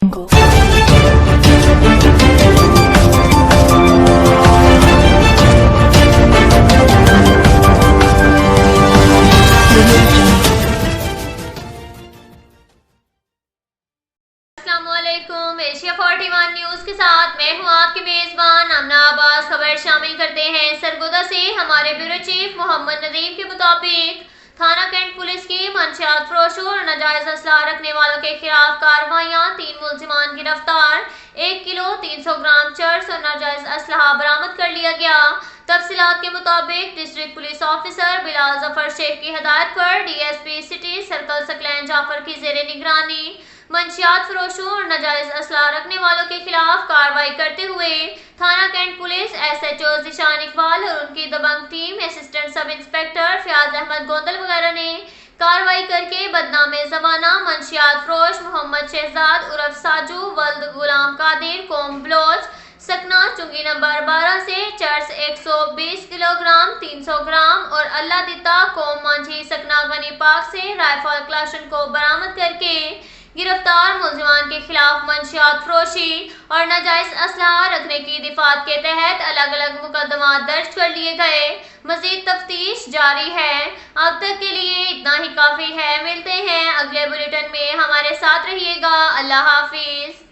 السلام Asia 41 news کے ساتھ میں ہوں آپ کی میزبان امنا عباس۔ خبر شامل کرتے ہیں سرگودا سے۔ ہمارے بیورو چیف محمد ندیم کے مطابق تھانہ کینٹ پولیس کی منشیات فروشوں اور ناجائز اسلحہ رکھنے والوں کے خلاف کارروائیاں، 3 ملزمان گرفتار، 1 کلو 300 گرام چرس اور ناجائز اسلحہ برآمد کر لیا گیا۔ تفصیلات کے مطابق district police officer Bilal Zafar Sheikh کی ہدایت پر D S P city circle Saqlain Jafar کی زیر نگرانی منشیات فروشوں اور ناجائز اسلحہ رکھنے والوں کے خلاف کارروائی کرتے ہوئے تھانہ Cantt police S H O Zeeshan Iqbal اور ان کی دبنگ team, assistant sub inspector Fayyaz Ahmed Gondal وغیرہ نے کارروائی کر کے بدنام زمانہ منشیات فروش محمد شہزاد عرف ساجو ولد غلام قادر قوم بلوچ سکنہ چنگی نمبر 12 سے چرس 120 کلو گرام 300 گرام اور اللہ دتا قوم مانجھی سکنہ غنی پاک سے رائفل کلاشن کو برآمد کر کے گرفتار ملزمان کے خلاف منشیات فروشی اور ناجائز اسلحہ رکھنے کی دفعات کے تحت الگ الگ مقدمات درج کر لیے گئے۔ مزید تفتیش جاری ہے۔ اب تک کے لیے اتنا ہی کافی ہے۔ ملتے ہیں اگلے بلیٹن میں، ہمارے ساتھ رہیے گا۔ اللہ حافظ۔